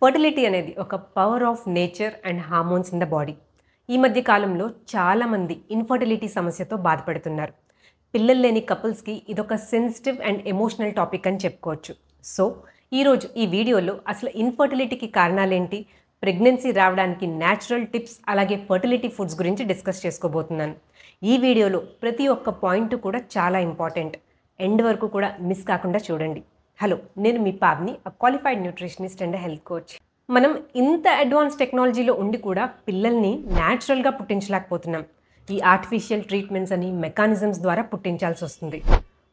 Fertility అనేది ఒక power of nature and hormones in the body. ఈ మధ్య కాలంలో చాలామంది ఇన్ఫర్టిలిటీ సమస్యతో బాధపడుతున్నారు. పిల్లలు లేని కపుల్స్కి ఇదొక సెన్సిటివ్ అండ్ ఎమోషనల్ టాపిక్ అని చెప్పుకోవచ్చు. సో ఈరోజు ఈ వీడియోలో అసలు ఇన్ఫర్టిలిటీకి కారణాలేంటి, ప్రెగ్నెన్సీ రావడానికి న్యాచురల్ టిప్స్, అలాగే ఫర్టిలిటీ ఫుడ్స్ గురించి డిస్కస్ చేసుకోబోతున్నాను. ఈ వీడియోలో ప్రతి ఒక్క పాయింట్ కూడా చాలా ఇంపార్టెంట్. ఎండ్ వరకు కూడా మిస్ కాకుండా చూడండి. హలో, నేను మీ Pavni, qualified nutritionist and health coach. మనం ఇంత అడ్వాన్స్ టెక్నాలజీలో ఉండి కూడా పిల్లల్ని న్యాచురల్గా పుట్టించలేకపోతున్నాం. ఈ ఆర్టిఫిషియల్ ట్రీట్మెంట్స్ అని మెకానిజమ్స్ ద్వారా పుట్టించాల్సి వస్తుంది.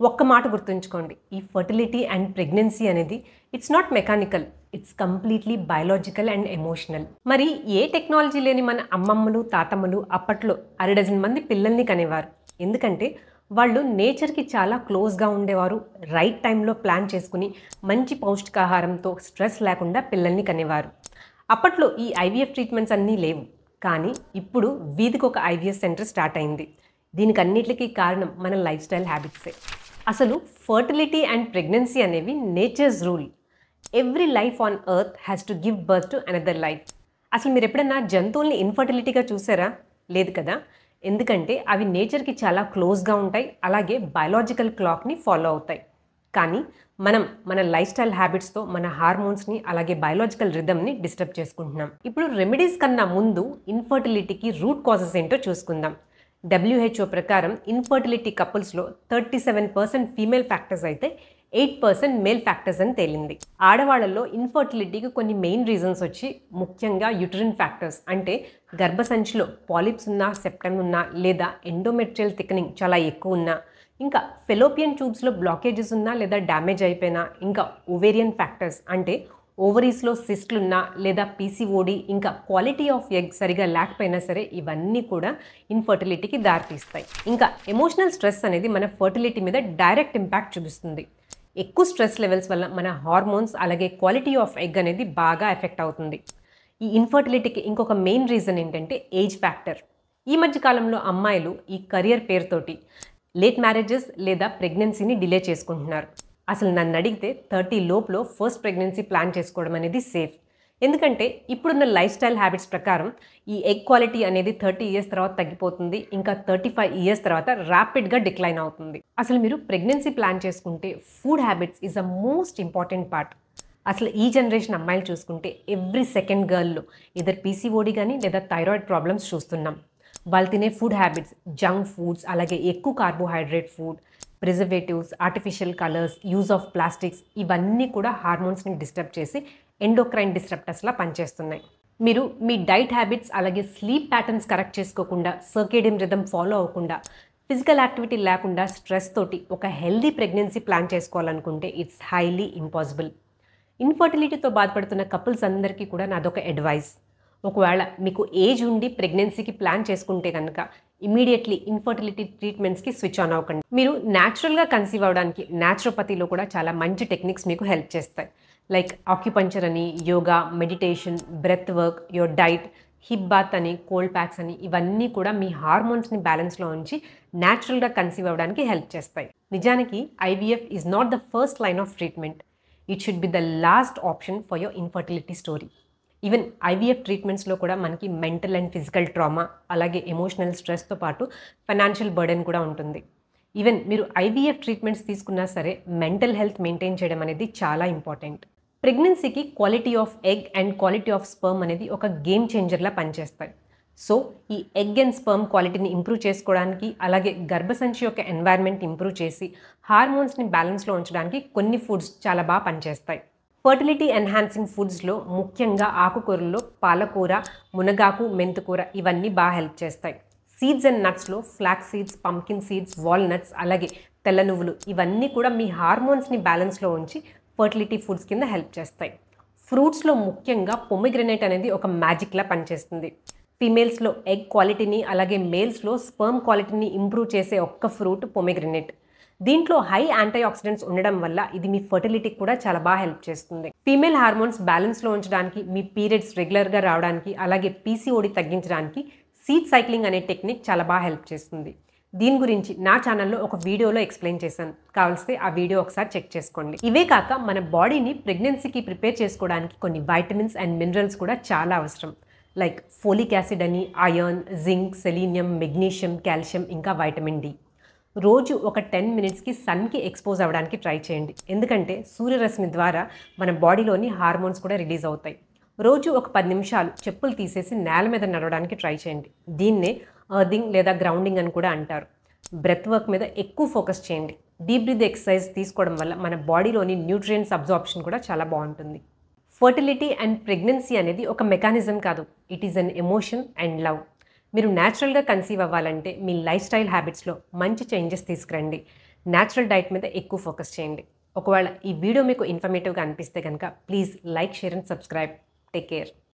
ఒక్క మాట గుర్తుంచుకోండి, ఈ ఫర్టిలిటీ అండ్ ప్రెగ్నెన్సీ అనేది it's not mechanical, it's completely biological and emotional. మరి ఏ టెక్నాలజీ లేని మన అమ్మమ్మలు తాతమ్మలు అప్పట్లో 6 మంది పిల్లల్ని కనేవారు. ఎందుకంటే వాళ్ళు నేచర్కి చాలా క్లోజ్గా ఉండేవారు. రైట్ టైంలో ప్లాన్ చేసుకుని మంచి పౌష్టికాహారంతో స్ట్రెస్ లేకుండా పిల్లల్ని కనేవారు. అప్పట్లో ఈ ఐవీఎఫ్ ట్రీట్మెంట్స్ అన్నీ లేవు, కానీ ఇప్పుడు వీధికి ఒక ఐవీఎఫ్ సెంటర్ స్టార్ట్ అయింది. దీనికి అన్నిటికీ కారణం మన లైఫ్ స్టైల్ హ్యాబిట్సే. అసలు ఫర్టిలిటీ అండ్ ప్రెగ్నెన్సీ అనేవి nature's rule. Every life on earth has to give birth to another life. అసలు మీరు ఎప్పుడైనా జంతువుల్ని ఇన్ఫర్టిలిటీగా చూసారా? లేదు కదా. ఎందుకంటే అవి నేచర్కి చాలా క్లోజ్గా ఉంటాయి, అలాగే బయాలజికల్ క్లాక్ని ఫాలో అవుతాయి. కానీ మనం మన లైఫ్ స్టైల్ హ్యాబిట్స్తో మన హార్మోన్స్ని అలాగే బయాలజికల్ రిథమ్ని డిస్టర్బ్ చేసుకుంటున్నాం. ఇప్పుడు రెమెడీస్ కన్నా ముందు ఇన్ఫర్టిలిటీకి రూట్ కాజెస్ ఏంటో చూసుకుందాం. WHO ప్రకారం ఇన్ఫర్టిలిటీ కపుల్స్లో 37% ఫీమేల్ ఫ్యాక్టర్స్ అయితే 8% మేల్ ఫ్యాక్టర్స్ అని తేలింది. ఆడవాళ్లలో ఇన్ఫర్టిలిటీకి కొన్ని మెయిన్ రీజన్స్ వచ్చి ముఖ్యంగా యూటరిన్ ఫ్యాక్టర్స్, అంటే గర్భసంచిలో పాలిప్స్ ఉన్నా, సెప్టమ్ ఉన్నా, లేదా ఎండోమెట్రియల్ థిక్నింగ్ చాలా ఎక్కువ ఉన్నా, ఇంకా ఫెలోపియన్ ట్యూబ్స్లో బ్లాకేజెస్ ఉన్నా లేదా డ్యామేజ్ అయిపోయినా, ఇంకా ఓవేరియన్ ఫ్యాక్టర్స్ అంటే ఓవరీస్లో సిస్ట్లున్నా లేదా పీసీఓడి, ఇంకా క్వాలిటీ ఆఫ్ ఎగ్ సరిగా లేకపోయినా సరే ఇవన్నీ కూడా ఇన్ఫర్టిలిటీకి దారితీస్తాయి. ఇంకా ఎమోషనల్ స్ట్రెస్ అనేది మన ఫర్టిలిటీ మీద డైరెక్ట్ ఇంపాక్ట్ చూపిస్తుంది. ఎక్కువ స్ట్రెస్ లెవెల్స్ వల్ల మన హార్మోన్స్ అలాగే క్వాలిటీ ఆఫ్ ఎగ్ అనేది బాగా ఎఫెక్ట్ అవుతుంది. ఈ ఇన్ఫర్టిలిటీకి ఇంకొక మెయిన్ రీజన్ ఏంటంటే ఏజ్ ఫ్యాక్టర్. ఈ మధ్య కాలంలో అమ్మాయిలు ఈ కెరియర్ పేరుతోటి లేట్ మ్యారేజెస్ లేదా ప్రెగ్నెన్సీని డిలే చేసుకుంటున్నారు. అసలు నన్ను అడిగితే 30 లోపులో ఫస్ట్ ప్రెగ్నెన్సీ ప్లాన్ చేసుకోవడం అనేది సేఫ్. ఎందుకంటే ఇప్పుడున్న లైఫ్ స్టైల్ హ్యాబిట్స్ ప్రకారం ఈ ఎగ్ క్వాలిటీ అనేది 30 ఇయర్స్ తర్వాత తగ్గిపోతుంది, ఇంకా 35 ఇయర్స్ తర్వాత ర్యాపిడ్గా డిక్లైన్ అవుతుంది. అసలు మీరు ప్రెగ్నెన్సీ ప్లాన్ చేసుకుంటే food habits is a most important part. అసలు ఈ జనరేషన్ అమ్మాయిలు చూసుకుంటే ఎవ్రీ సెకండ్ గర్ల్లో ఇద్దరు పీసీఓడి కానీ లేదా థైరాయిడ్ ప్రాబ్లమ్స్ చూస్తున్నాం. వాళ్ళు తినే ఫుడ్ హ్యాబిట్స్ జంక్ ఫుడ్స్, అలాగే ఎక్కువ carbohydrate food, preservatives, artificial colours, use of plastics, ఇవన్నీ కూడా హార్మోన్స్ని డిస్టర్బ్ చేసి ఎండోక్రైన్ డిస్టర్ప్టర్స్లా పనిచేస్తున్నాయి. మీరు మీ డైట్ హ్యాబిట్స్ అలాగే స్లీప్ ప్యాటర్న్స్ కరెక్ట్ చేసుకోకుండా, సర్కేడియన్ రిథమ్ ఫాలో అవ్వకుండా, ఫిజికల్ యాక్టివిటీ లేకుండా స్ట్రెస్ తోటి ఒక హెల్దీ ప్రెగ్నెన్సీ ప్లాన్ చేసుకోవాలనుకుంటే ఇట్స్ హైలీ ఇంపాసిబుల్. ఇన్ఫర్టిలిటీతో బాధపడుతున్న కపుల్స్ అందరికీ కూడా నాదొక అడ్వైస్. ఒకవేళ మీకు ఏజ్ ఉండి ప్రెగ్నెన్సీకి ప్లాన్ చేసుకుంటే కనుక ఇమీడియట్లీ ఇన్ఫర్టిలిటీ ట్రీట్మెంట్స్కి స్విచ్ ఆన్ అవ్వకండి. మీరు న్యాచురల్గా కన్సీవ్ అవ్వడానికి న్యాచురోపతిలో కూడా చాలా మంచి టెక్నిక్స్ మీకు హెల్ప్ చేస్తాయి. లైక్ ఆక్యుపంచర్ అని, yoga, meditation, breath work, your diet, hip bath అని, కోల్డ్ ప్యాక్స్ అని, ఇవన్నీ కూడా మీ హార్మోన్స్ని బ్యాలెన్స్లో ఉంచి న్యాచురల్గా కన్సీవ్ అవ్వడానికి హెల్ప్ చేస్తాయి. నిజానికి IVF is not the first line of treatment. It should be the last option for your infertility story. Even IVF ట్రీట్మెంట్స్లో కూడా మనకి మెంటల్ అండ్ ఫిజికల్ ట్రామా, అలాగే ఎమోషనల్ స్ట్రెస్తో పాటు ఫైనాన్షియల్ బర్డెన్ కూడా ఉంటుంది. ఈవెన్ మీరు ఐవీఎఫ్ ట్రీట్మెంట్స్ తీసుకున్నా సరే మెంటల్ హెల్త్ మెయింటైన్ చేయడం అనేది చాలా ఇంపార్టెంట్. ప్రెగ్నెన్సీకి quality of egg and quality of sperm అనేది ఒక గేమ్ చేంజర్లా పనిచేస్తాయి. సో ఈ ఎగ్ అండ్ స్పర్మ్ క్వాలిటీని ఇంప్రూవ్ చేసుకోవడానికి, అలాగే గర్భసంచి యొక్క ఎన్వైర్న్మెంట్ ఇంప్రూవ్ చేసి హార్మోన్స్ని బ్యాలెన్స్లో ఉంచడానికి కొన్ని ఫుడ్స్ చాలా బాగా పనిచేస్తాయి. ఫర్టిలిటీ ఎన్హాన్సింగ్ ఫుడ్స్లో ముఖ్యంగా ఆకుకూరల్లో పాలకూర, మునగాకు, మెంతుకూర ఇవన్నీ బాగా హెల్ప్ చేస్తాయి. సీడ్స్ అండ్ నట్స్లో flax seeds, pumpkin seeds, walnuts, అలాగే తెల్ల నువ్వులు ఇవన్నీ కూడా మీ హార్మోన్స్ని బ్యాలెన్స్లో ఉంచి ఫర్టిలిటీ ఫుడ్స్ కింద హెల్ప్ చేస్తాయి. ఫ్రూట్స్లో ముఖ్యంగా పొమిగ్రనేట్ అనేది ఒక మ్యాజిక్లా పనిచేస్తుంది. ఫీమేల్స్లో ఎగ్ క్వాలిటీని, అలాగే మేల్స్లో స్పర్మ్ క్వాలిటీని ఇంప్రూవ్ చేసే ఒక్క ఫ్రూట్ పొమిగ్రనేట్. దీంట్లో హై యాంటీ ఆక్సిడెంట్స్ ఉండడం వల్ల ఇది మీ ఫర్టిలిటీకి కూడా చాలా బాగా హెల్ప్ చేస్తుంది. ఫీమేల్ హార్మోన్స్ బ్యాలెన్స్లో ఉంచడానికి, మీ పీరియడ్స్ రెగ్యులర్గా రావడానికి, అలాగే పీసీఓడి తగ్గించడానికి సీడ్ సైక్లింగ్ అనే టెక్నిక్ చాలా బాగా హెల్ప్ చేస్తుంది. దీని గురించి నా ఛానల్లో ఒక వీడియోలో ఎక్స్ప్లెయిన్ చేశాను. కావలిస్తే ఆ వీడియో ఒకసారి చెక్ చేసుకోండి. ఇవే కాక మన బాడీని ప్రెగ్నెన్సీకి ప్రిపేర్ చేసుకోవడానికి కొన్ని వైటమిన్స్ అండ్ మినరల్స్ కూడా చాలా అవసరం. లైక్ ఫోలిక్ యాసిడ్ అని, iron, zinc, selenium, magnesium, calcium, ఇంకా వైటమిన్ డి. రోజు ఒక 10 మినిట్స్కి సన్కి ఎక్స్పోజ్ అవ్వడానికి ట్రై చేయండి. ఎందుకంటే సూర్యరశ్మి ద్వారా మన బాడీలోని హార్మోన్స్ కూడా రిలీజ్ అవుతాయి. రోజు ఒక 10 నిమిషాలు చెప్పులు తీసేసి నేల మీద నడవడానికి ట్రై చేయండి. దీన్నే ఎర్దింగ్ లేదా గ్రౌండింగ్ అని కూడా అంటారు. బ్రెత్ వర్క్ మీద ఎక్కువ ఫోకస్ చేయండి. డీప్ బ్రీత్ ఎక్సర్సైజ్ తీసుకోవడం వల్ల మన బాడీలోని న్యూట్రియంట్స్ అబ్జార్ప్షన్ కూడా చాలా బాగుంటుంది. ఫర్టిలిటీ అండ్ ప్రెగ్నెన్సీ అనేది ఒక మెకానిజం కాదు, it is an emotion and love. మీరు న్యాచురల్గా కన్సీవ్ అవ్వాలంటే మీ లైఫ్ స్టైల్ హ్యాబిట్స్లో మంచి చేంజెస్ తీసుకురండి. న్యాచురల్ డైట్ మీద ఎక్కువ ఫోకస్ చేయండి. ఒకవేళ ఈ వీడియో మీకు ఇన్ఫర్మేటివ్గా అనిపిస్తే కనుక please like, share and subscribe. Take care.